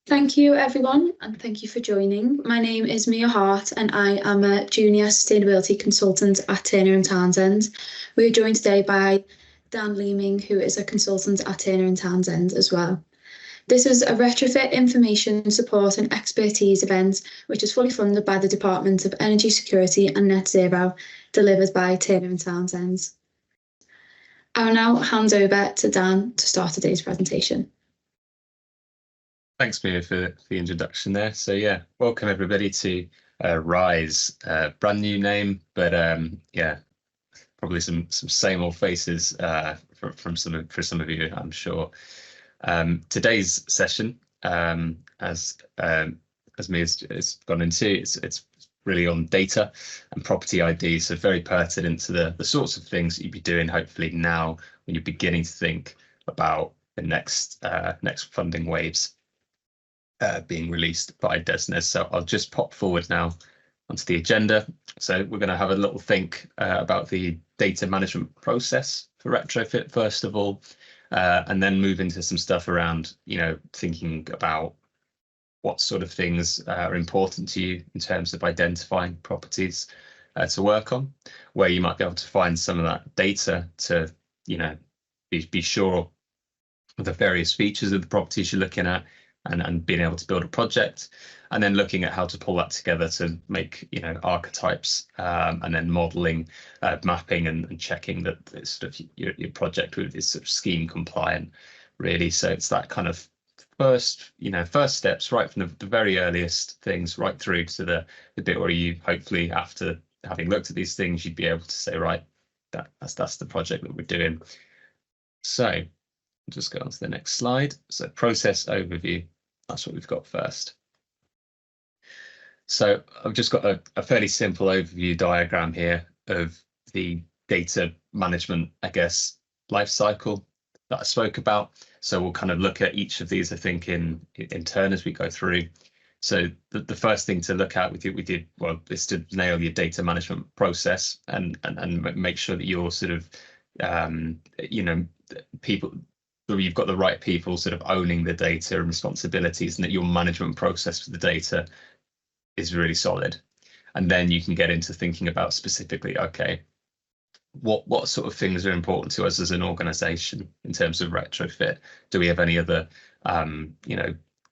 Thank you, everyone, and thank you for joining. My name is Mia Hart, and I am a junior sustainability consultant at Turner and Townsend. We are joined today by Dan Leeming, who is a consultant at Turner and Townsend as well. This is a retrofit information support and expertise event, which is fully funded by the Department of Energy Security and Net Zero, delivered by Turner and Townsend. I will now hand over to Dan to start today's presentation. Thanks, Mia, for the introduction there. So yeah, welcome everybody to Rise. Brand new name, but yeah, probably some same old faces for some of you, I'm sure. Today's session, as Mia's gone into, it's really on data and property ID, so very pertinent to the sorts of things that you'd be doing hopefully now when you're beginning to think about the next funding waves being released by DESNZ. So I'll just pop forward now onto the agenda. So we're going to have a little think about the data management process for retrofit first of all, and then move into some stuff around, thinking about what sort of things are important to you in terms of identifying properties to work on, where you might be able to find some of that data to, be sure of the various features of the properties you're looking at, and being able to build a project, and then looking at how to pull that together to make archetypes, and then modeling, mapping, and checking that it's sort of your project is sort of scheme compliant, really. So it's that kind of first steps, right from the very earliest things right through to the bit where you hopefully, after having looked at these things, you'd be able to say, right, that's the project that we're doing. So just go on to the next slide. So process overview, that's what we've got first. So I've just got a fairly simple overview diagram here of the data management, I guess, life cycle that I spoke about. So we'll kind of look at each of these, I think, in turn as we go through. So the first thing to look at is to nail your data management process and make sure that you're sort of, people, you've got the right people sort of owning the data and responsibilities, and that your management process for the data is really solid. And then you can get into thinking about specifically, okay, what sort of things are important to us as an organization in terms of retrofit? Do we have any other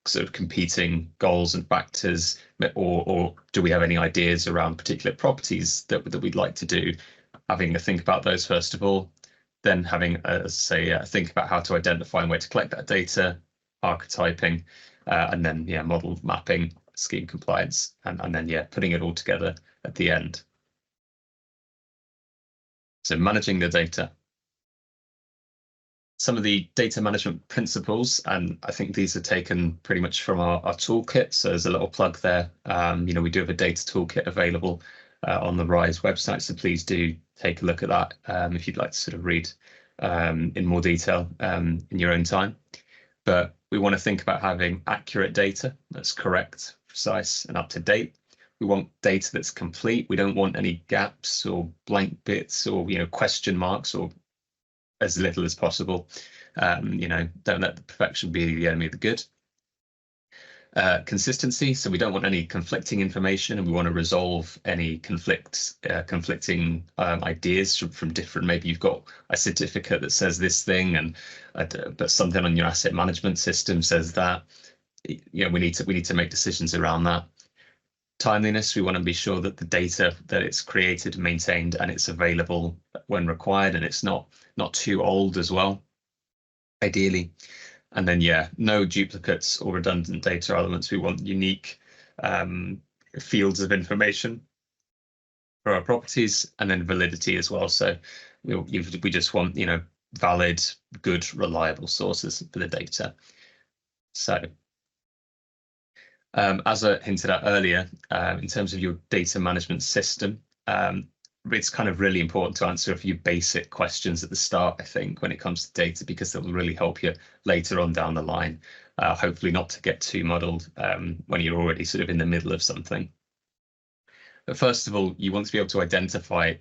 sort of competing goals and factors, or do we have any ideas around particular properties that we'd like to do? Having a think about those first of all, then having, think about how to identify and where to collect that data, archetyping, and then model mapping, scheme compliance, and then putting it all together at the end. So managing the data. Some of the data management principles, and I think these are taken pretty much from our toolkit. So there's a little plug there. We do have a data toolkit available on the Rise website, so please do take a look at that if you'd like to sort of read in more detail in your own time. But we want to think about having accurate data that's correct, precise, and up to date. We want data that's complete. We don't want any gaps or blank bits or question marks, or as little as possible. Don't let the perfection be the enemy of the good. Consistency, so we don't want any conflicting information, and we want to resolve any conflicting ideas from different. Maybe you've got a certificate that says this thing, but something on your asset management system says that. We need to make decisions around that. Timeliness, we want to be sure that the data that it's created, maintained, and it's available when required, and it's not too old as well, ideally. And then, no duplicates or redundant data elements. We want unique fields of information for our properties, and then validity as well. So we just want, valid, good, reliable sources for the data. So as I hinted at earlier, in terms of your data management system, it's kind of really important to answer a few basic questions at the start, I think, when it comes to data, because that will really help you later on down the line, hopefully not to get too muddled when you're already sort of in the middle of something. But first of all, you want to be able to identify,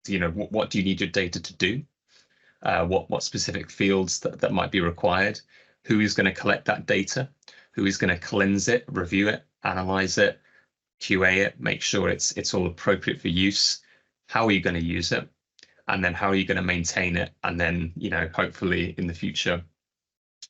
what do you need your data to do? What specific fields that might be required? Who is going to collect that data? who is going to cleanse it, review it, analyze it, QA it, make sure it's all appropriate for use. How are you going to use it? And then how are you going to maintain it? And then, hopefully in the future,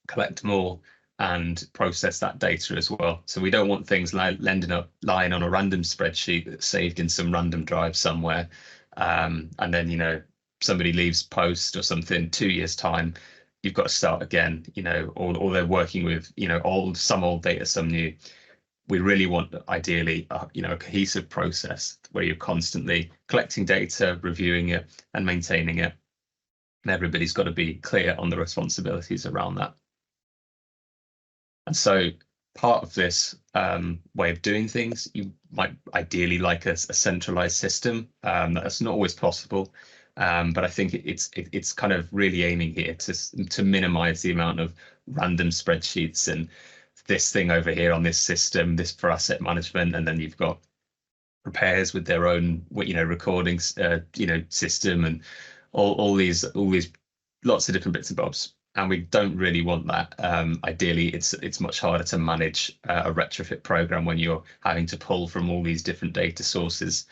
collect more and process that data as well. So we don't want things lying on a random spreadsheet that's saved in some random drive somewhere. And then, somebody leaves post or something 2 years time, you've got to start again, or they're working with, some old data, some new. We really want, ideally, a cohesive process where you're constantly collecting data, reviewing it, and maintaining it. And everybody's got to be clear on the responsibilities around that. And so part of this way of doing things, you might ideally like a centralized system. That's not always possible. But I think it's kind of really aiming here to minimize the amount of random spreadsheets and this thing over here on this system, this for asset management, and then you've got repairs with their own, recordings, system, and all these lots of different bits and bobs. And we don't really want that. Ideally, it's much harder to manage a retrofit program when you're having to pull from all these different data sources.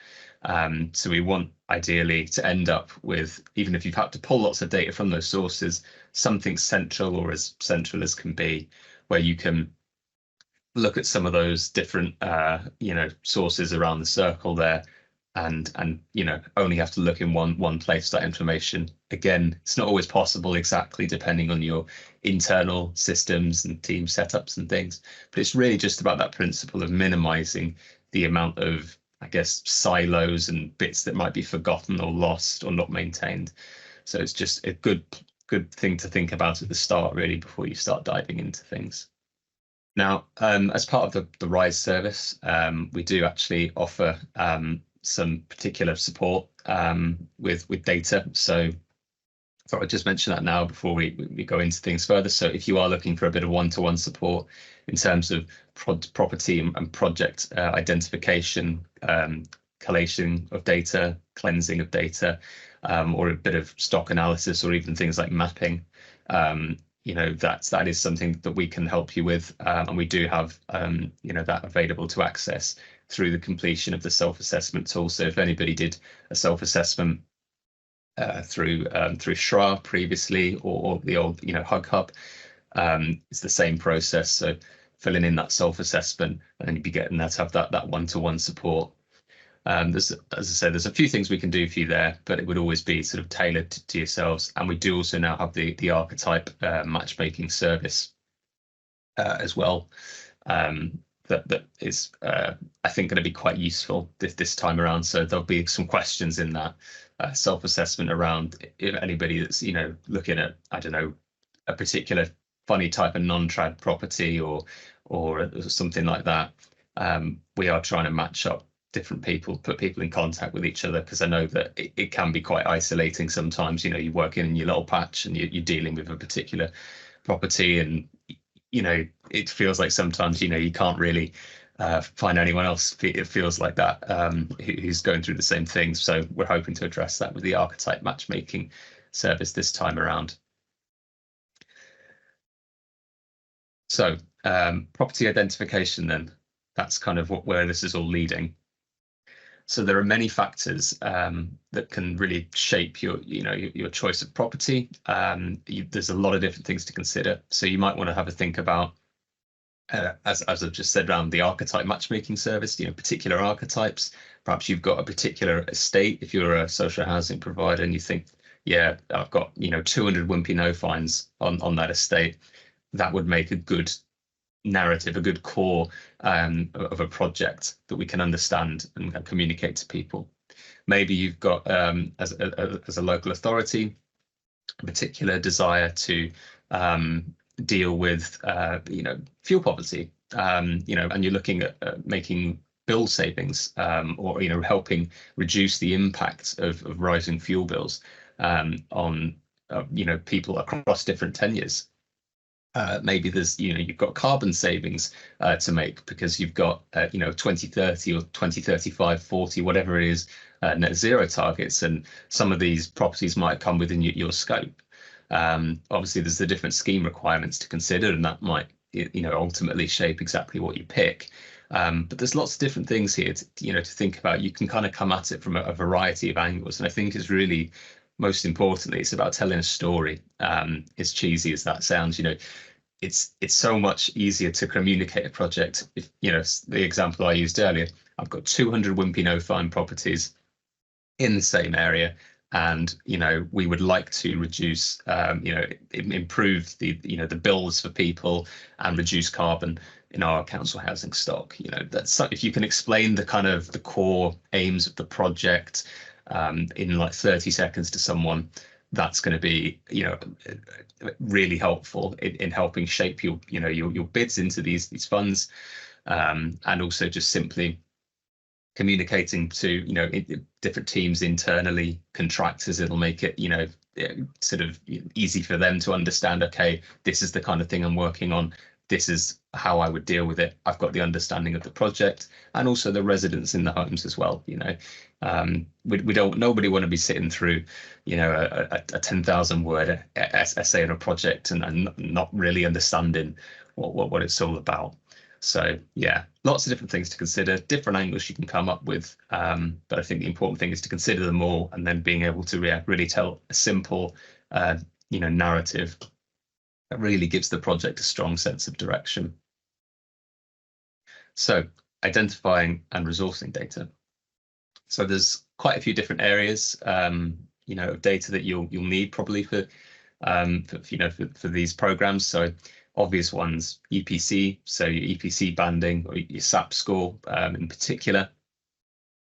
So we want ideally to end up with, even if you've had to pull lots of data from those sources, something central, or as central as can be, where you can look at some of those different sources around the circle there, and only have to look in one place for that information. Again, it's not always possible exactly, depending on your internal systems and team setups and things, but it's really just about that principle of minimizing the amount of, I guess, silos and bits that might be forgotten or lost or not maintained. So it's just a good thing to think about at the start, really, before you start diving into things. Now, as part of the RISE service, we do actually offer some particular support with data. So I thought I'd just mention that now before we go into things further. So if you are looking for a bit of one-to-one support in terms of property and project identification, collation of data, cleansing of data, or a bit of stock analysis, or even things like mapping, that is something that we can help you with, and we do have that available to access through the completion of the self-assessment tool. So if anybody did a self-assessment through Shra previously, or the old Hug Hub, it's the same process. So filling in that self-assessment, and then you'd be getting that to have that one-to-one support. As I said, there's a few things we can do for you there, but it would always be sort of tailored to yourselves. And we do also now have the archetype matchmaking service as well. That is, I think, going to be quite useful this time around. So there'll be some questions in that self-assessment around if anybody that's looking at, I don't know, a particular funny type of non-trad property or something like that. We are trying to match up different people, put people in contact with each other, because I know that it can be quite isolating sometimes. You're working in your little patch and you're dealing with a particular property, and it feels like sometimes you can't really find anyone else. It feels like that who's going through the same thing. So we're hoping to address that with the archetype matchmaking service this time around. So property identification, then, that's kind of where this is all leading. So there are many factors that can really shape your choice of property. There's a lot of different things to consider. So you might want to have a think about, as I've just said, around the archetype matchmaking service, particular archetypes. Perhaps you've got a particular estate. If you're a social housing provider and you think, yeah, I've got 200 wimpy no fines on that estate, that would make a good narrative, a good core of a project that we can understand and communicate to people. Maybe you've got, as a local authority, a particular desire to deal with fuel poverty, and you're looking at making bill savings, or helping reduce the impact of rising fuel bills on people across different tenures. Maybe there's you've got carbon savings to make, because you've got 2030 or 2035, 40, whatever it is, net zero targets, and some of these properties might come within your scope. Obviously there's the different scheme requirements to consider, and that might ultimately shape exactly what you pick. But there's lots of different things here to think about. You can kind of come at it from a variety of angles, and I think it's really, most importantly, it's about telling a story. As cheesy as that sounds, it's so much easier to communicate a project. If the example I used earlier, I've got 200 wimpy no fine properties in the same area, and we would like to reduce, improve the bills for people and reduce carbon in our council housing stock. That's, if you can explain the kind of the core aims of the project in like 30 seconds to someone, that's going to be really helpful in helping shape your bids into these funds, and also just simply communicating to different teams internally, contractors. It'll make it sort of easy for them to understand, okay, this is the kind of thing I'm working on, this is how I would deal with it. I've got the understanding of the project, and also the residents in the homes as well. Nobody want to be sitting through a 10,000 word essay on a project and not really understanding what it's all about. So yeah, lots of different things to consider, different angles you can come up with, but I think the important thing is to consider them all, and then being able to really tell a simple narrative that really gives the project a strong sense of direction. So identifying and resourcing data. So there's quite a few different areas of data that you'll need probably for these programs. So obvious ones, EPC, so your EPC banding or your SAP score in particular,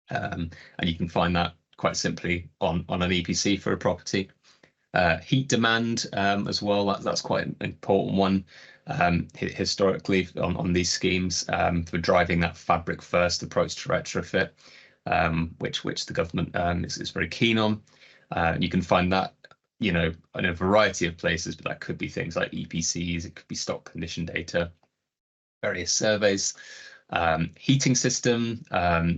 and you can find that quite simply on an EPC for a property. Heat demand as well, that's quite an important one historically on these schemes for driving that fabric first approach to retrofit, which the government is very keen on. You can find that in a variety of places, but that could be things like EPCs, it could be stock condition data, various surveys. Heating system,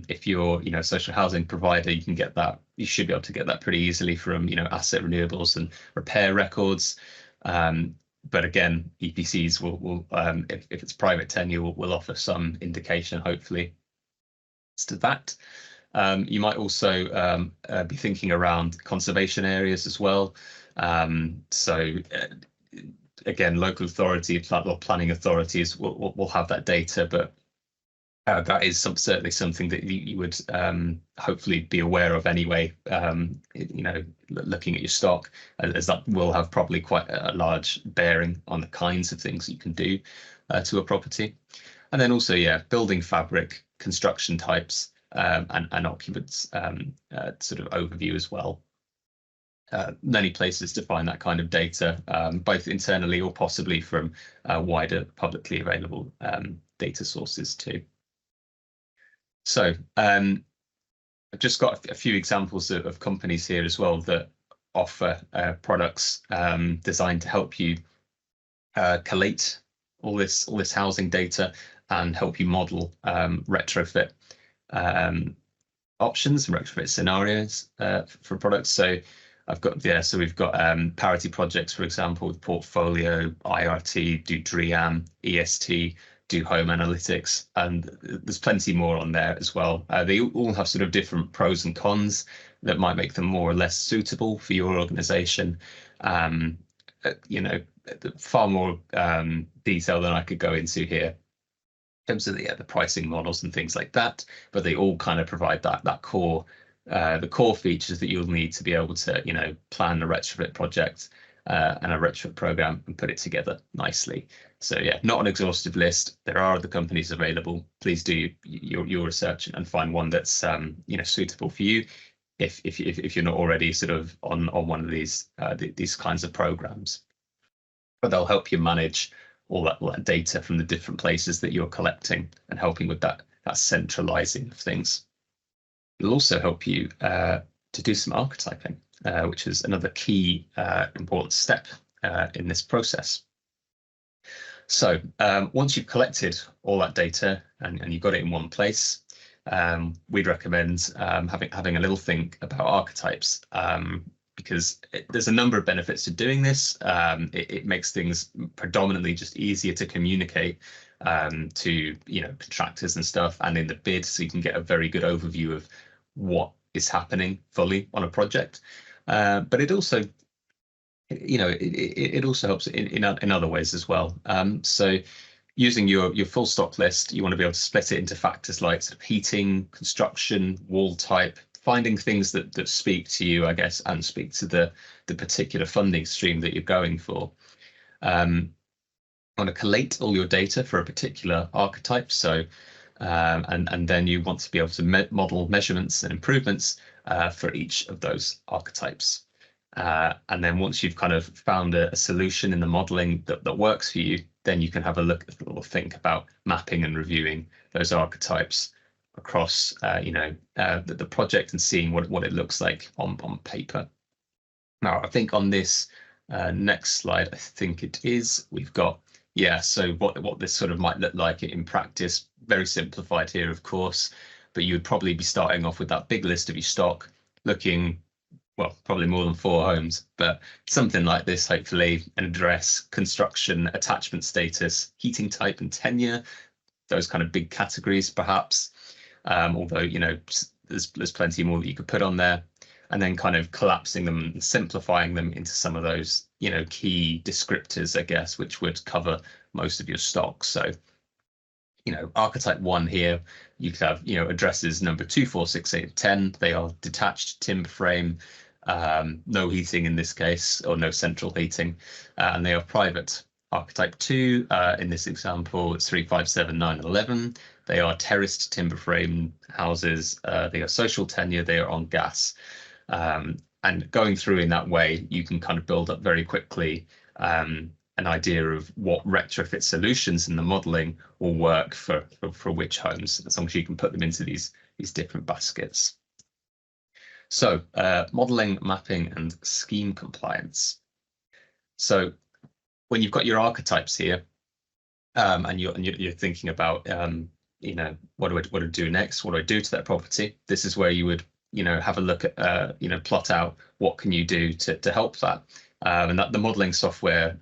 if you're a social housing provider, you can get that, you should be able to get that pretty easily from asset renewables and repair records. But again, EPCs will if it's private tenure, will offer some indication, hopefully, as to that. You might also be thinking around conservation areas as well. So again, local authority or planning authorities will have that data, but that is certainly something that you would hopefully be aware of anyway, looking at your stock, as that will have probably quite a large bearing on the kinds of things you can do to a property. And then also, building fabric, construction types, and occupants sort of overview as well. Many places to find that kind of data, both internally or possibly from wider publicly available data sources too. So I've just got a few examples of companies here as well that offer products designed to help you collate all this housing data and help you model retrofit options and retrofit scenarios for products. So we've got parity projects, for example, with Portfolio, IRT, do DREAM, EST, do home analytics, and there's plenty more on there as well. They all have sort of different pros and cons that might make them more or less suitable for your organization. Far more detail than I could go into here in terms of the pricing models and things like that, but they all kind of provide that core, the core features that you'll need to be able to plan a retrofit project and a retrofit program and put it together nicely. So yeah, not an exhaustive list. There are other companies available. Please do your research and find one that's suitable for you, if you're not already sort of on one of these kinds of programs. But they'll help you manage all that data from the different places that you're collecting and helping with that centralizing of things. It'll also help you to do some archetyping, which is another key important step in this process. So once you've collected all that data and you've got it in one place, we'd recommend having a little think about archetypes. because there's a number of benefits to doing this. It makes things predominantly just easier to communicate to contractors and stuff, and in the bid, so you can get a very good overview of what is happening fully on a project. But it also, it also helps in other ways as well. So using your full stock list, you want to be able to split it into factors like sort of heating, construction, wall type, finding things that speak to you, I guess, and speak to the particular funding stream that you're going for. Want to collate all your data for a particular archetype. So, and then you want to be able to model measurements and improvements for each of those archetypes. And then once you've kind of found a solution in the modeling that works for you, then you can have a look or think about mapping and reviewing those archetypes across, the project and seeing what it looks like on paper. Now, I think on this next slide, I think it is, we've got, so what this sort of might look like in practice, very simplified here, of course, but you would probably be starting off with that big list of your stock, looking, well, probably more than 4 homes, but something like this, hopefully, an address, construction, attachment status, heating type and tenure, those kind of big categories, perhaps. Although, there's plenty more that you could put on there, and then kind of collapsing them and simplifying them into some of those, key descriptors, I guess, which would cover most of your stock. So, archetype 1 here, you could have, addresses number 2, 4, 6, 8, 10. They are detached timber frame, no heating in this case, or no central heating, and they are private. Archetype 2, in this example, it's 3, 5, 7, 9, 11. They are terraced timber frame houses. They are social tenure. They are on gas. And going through in that way, you can kind of build up very quickly an idea of what retrofit solutions in the modeling will work for which homes, as long as you can put them into these different baskets. So modeling, mapping, and scheme compliance. So when you've got your archetypes here, and you're thinking about what do I do next? What do I do to that property? This is where you would have a look at plot out what can you do to help that. And that the modeling software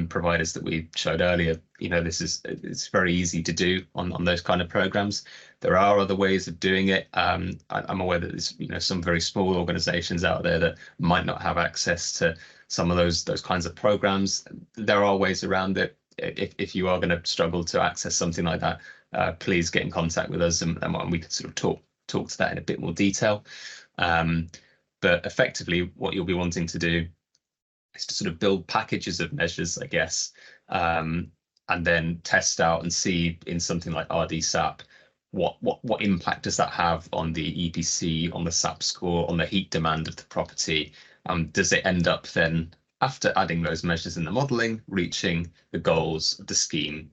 providers that we showed earlier, it's very easy to do on those kind of programs. There are other ways of doing it. I'm aware that there's some very small organizations out there that might not have access to some of those kinds of programs. There are ways around it. If you are going to struggle to access something like that, please get in contact with us, and we could sort of talk to that in a bit more detail. But effectively, what you'll be wanting to do is to sort of build packages of measures, I guess, and then test out and see in something like RDSAP what impact does that have on the EPC, on the SAP score, on the heat demand of the property. Does it end up then, after adding those measures in the modeling, reaching the goals of the scheme,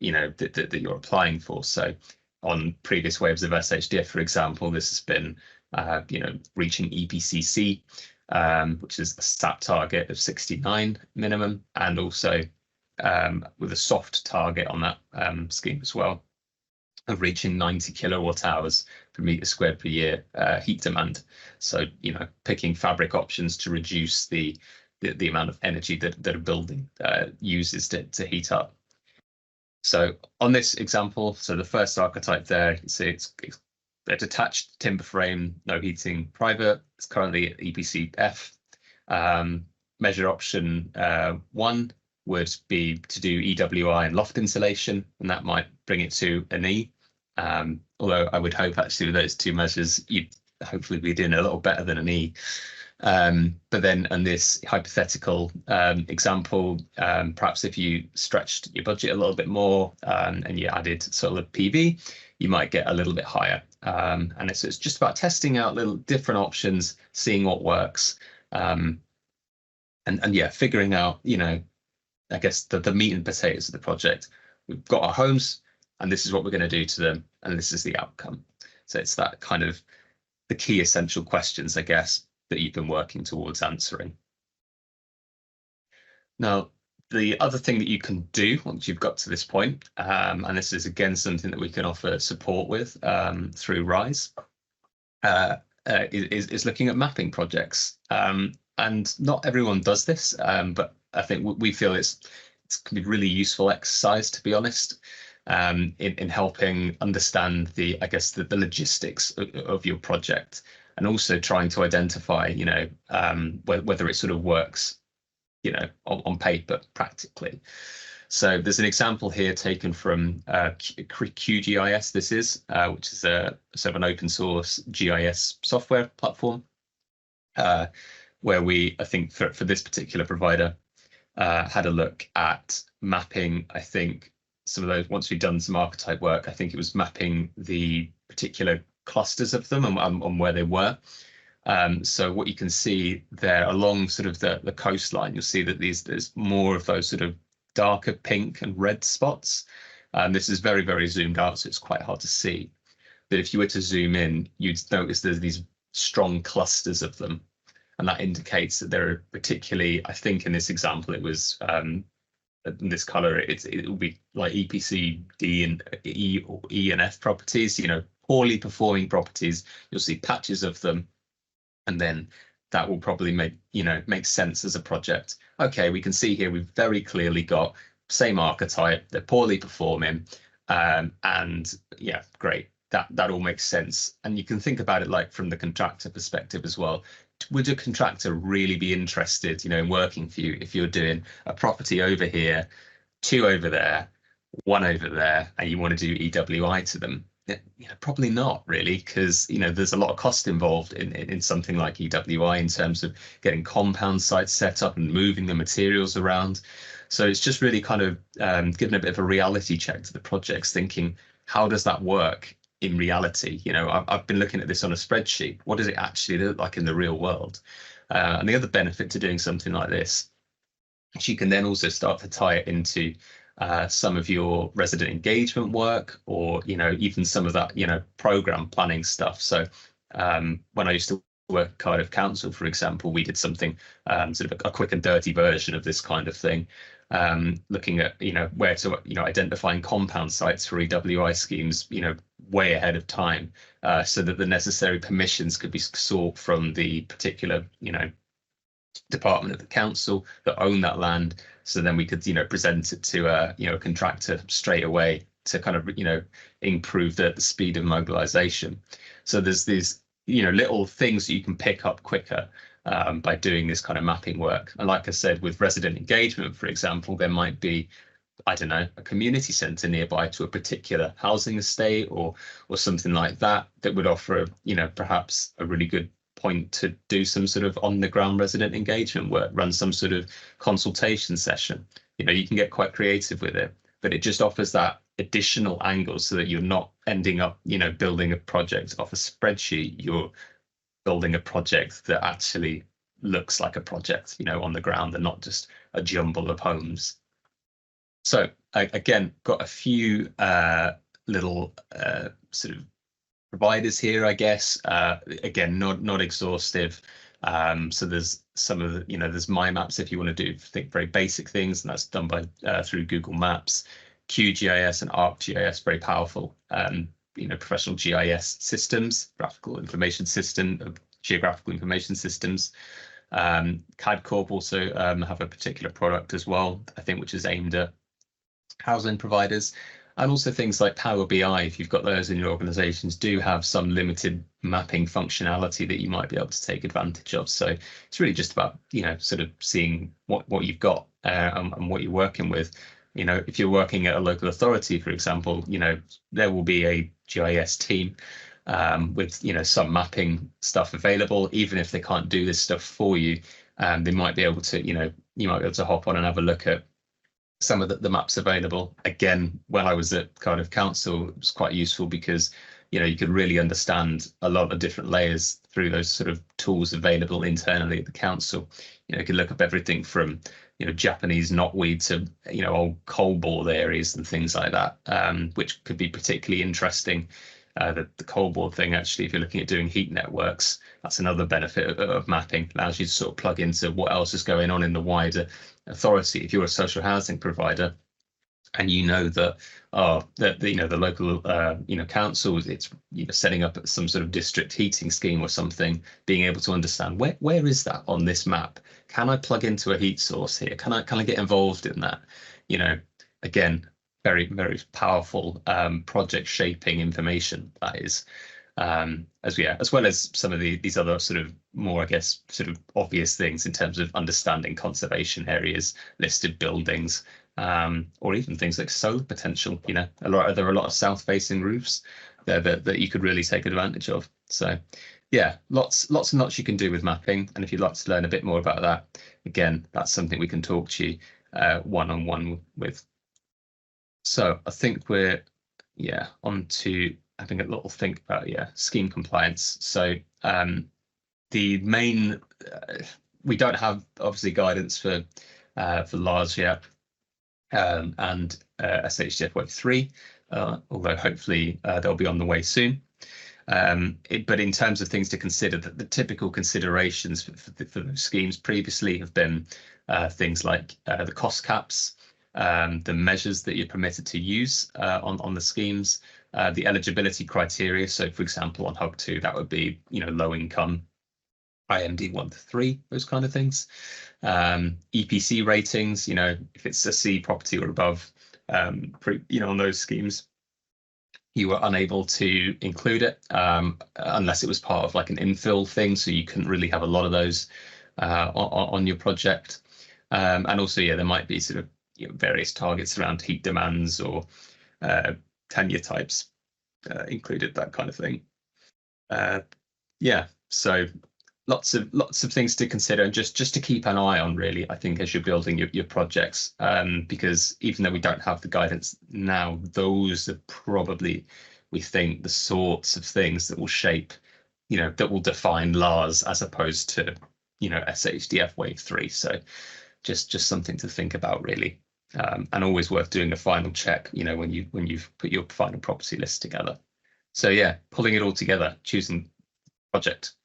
that you're applying for? So on previous waves of SHDF, for example, this has been, reaching EPCC, which is a SAP target of 69 minimum, and also with a soft target on that scheme as well, of reaching 90 kilowatt hours per meter squared per year heat demand. So, picking fabric options to reduce the amount of energy that a building uses to heat up. So on this example, so the first archetype there, you can see it's a detached timber frame, no heating, private. It's currently at EPC F. Measure option 1 would be to do EWI and loft insulation, and that might bring it to an E. Although I would hope actually with those 2 measures, you'd hopefully be doing a little better than an E. But then on this hypothetical example, perhaps if you stretched your budget a little bit more and you added solar PV, you might get a little bit higher. And it's just about testing out little different options, seeing what works, and figuring out, I guess the meat and potatoes of the project. We've got our homes, and this is what we're going to do to them, and this is the outcome. So it's that kind of the key essential questions, I guess, that you've been working towards answering. Now, the other thing that you can do once you've got to this point, and this is again something that we can offer support with through RISE, is looking at mapping projects. and not everyone does this, but I think we feel it's can be really useful exercise, to be honest, in helping understand I guess the logistics of your project, and also trying to identify, whether it sort of works, on paper practically. So there's an example here taken from QGIS. This is which is a sort of an open source GIS software platform, where I think for this particular provider, had a look at mapping, I think, some of those. Once we'd done some archetype work, I think it was mapping the particular clusters of them and where they were. So what you can see there along sort of the coastline, you'll see that there's more of those sort of darker pink and red spots. This is very, very zoomed out, so it's quite hard to see. But if you were to zoom in, you'd notice there's these strong clusters of them. And that indicates that there are particularly, I think in this example, it was in this color, it will be like EPC D and E or E and F properties, poorly performing properties. You'll see patches of them, and then that will probably make sense as a project. Okay, we can see here we've very clearly got same archetype, they're poorly performing, and yeah, great. That all makes sense. And you can think about it like from the contractor perspective as well. Would a contractor really be interested, in working for you if you're doing a property over here, 2 over there, 1 over there, and you want to do EWI to them? Probably not really, because there's a lot of cost involved in something like EWI in terms of getting compound sites set up and moving the materials around. So it's just really kind of giving a bit of a reality check to the projects, thinking, how does that work in reality? I've been looking at this on a spreadsheet. What does it actually look like in the real world? And the other benefit to doing something like this is you can then also start to tie it into some of your resident engagement work, or even some of that program planning stuff. So when I used to work at Cardiff Council, for example, we did something sort of a quick and dirty version of this kind of thing, looking at where to identifying compound sites for EWI schemes way ahead of time, so that the necessary permissions could be sought from the particular department of the council that own that land. So then we could present it to a contractor straight away to kind of improve the speed of mobilization. So there's these little things that you can pick up quicker by doing this kind of mapping work. And like I said, with resident engagement, for example, there might be, I don't know, a community centre nearby to a particular housing estate or something like that would offer perhaps a really good point to do some sort of on the ground resident engagement work, run some sort of consultation session. You can get quite creative with it, but it just offers that additional angle so that you're not ending up building a project off a spreadsheet. You're building a project that actually looks like a project on the ground, and not just a jumble of homes. So again, got a few little sort of providers here, I guess. Again, not exhaustive. So there's some of the, there's My Maps if you want to do very basic things, and that's done by through Google Maps. QGIS and ArcGIS, very powerful. Professional GIS systems, geographical information systems. CAD Corp also have a particular product as well, I think, which is aimed at housing providers. And also things like Power BI, if you've got those in your organizations, do have some limited mapping functionality that you might be able to take advantage of. So it's really just about, sort of seeing what you've got and what you're working with. If you're working at a local authority, for example, there will be a GIS team with, some mapping stuff available. Even if they can't do this stuff for you, they might be able to, you might be able to hop on and have a look at some of the maps available. Again, when I was at Cardiff Council, it was quite useful because you could really understand a lot of different layers through those sort of tools available internally at the council. You could look up everything from Japanese knotweed to old coal board areas and things like that, which could be particularly interesting. The coal board thing, actually, if you're looking at doing heat networks, that's another benefit of mapping. Allows you to sort of plug into what else is going on in the wider authority. If you're a social housing provider, and you know that the local council, it's setting up some sort of district heating scheme or something, being able to understand where is that on this map? Can I plug into a heat source here? Can I get involved in that? Again, very, very powerful project shaping information that is. As well as some of these other sort of more, I guess, sort of obvious things in terms of understanding conservation areas, listed buildings, or even things like solar potential. There are a lot of south-facing roofs there that you could really take advantage of. So, yeah, lots and lots you can do with mapping. And if you'd like to learn a bit more about that, again, that's something we can talk to you one-on-one with. So I think we're on to having a little think about scheme compliance. So the main we don't have obviously guidance for LARS yet, and SHDF Wave 3, although hopefully they'll be on the way soon. But in terms of things to consider, the typical considerations for those schemes previously have been things like the cost caps, the measures that you're permitted to use on the schemes, the eligibility criteria. So, for example, on Hub 2, that would be low income, IMD 1 to 3, those kind of things. EPC ratings, if it's a C property or above, on those schemes, you were unable to include it unless it was part of like an infill thing. So you couldn't really have a lot of those on your project. And also, there might be sort of various targets around heat demands or tenure types included, that kind of thing. So lots of things to consider, and just to keep an eye on, really, I think, as you're building your projects, because even though we don't have the guidance now, those are probably, we think, the sorts of things that will shape, that will define LARS as opposed to SHDF Wave 3. So just something to think about, really. And always worth doing a final check, when you've put your final property list together. So pulling it all together, choosing project.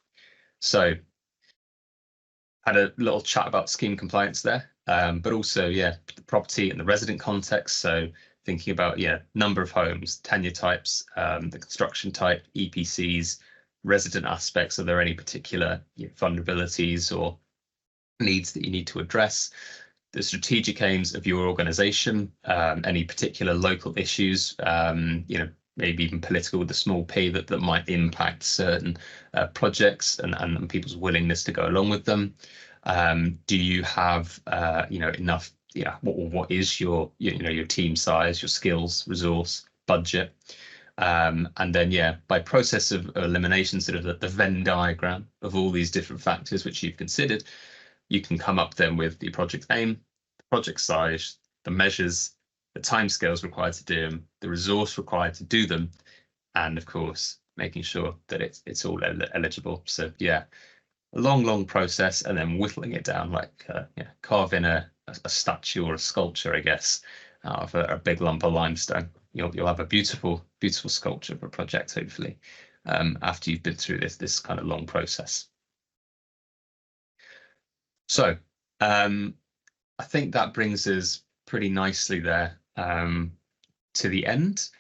So had a little chat about scheme compliance there, but also the property and the resident context. So thinking about number of homes, tenure types, the construction type, EPCs, resident aspects. Are there any particular vulnerabilities or needs that you need to address? The strategic aims of your organization, any particular local issues, maybe even political with a small p that might impact certain projects and people's willingness to go along with them. Do you have enough? What is your your team size, your skills, resource, budget? And then by process of elimination, sort of the Venn diagram of all these different factors which you've considered, you can come up then with the project aim, the project size, the measures, the timescales required to do them, the resource required to do them, and of course, making sure that it's all eligible. So a long process, and then whittling it down like carving a statue or a sculpture, I guess, out of a big lump of limestone. You'll have a beautiful sculpture of a project, hopefully, after you've been through this kind of long process. So I think that brings us pretty nicely there to the end.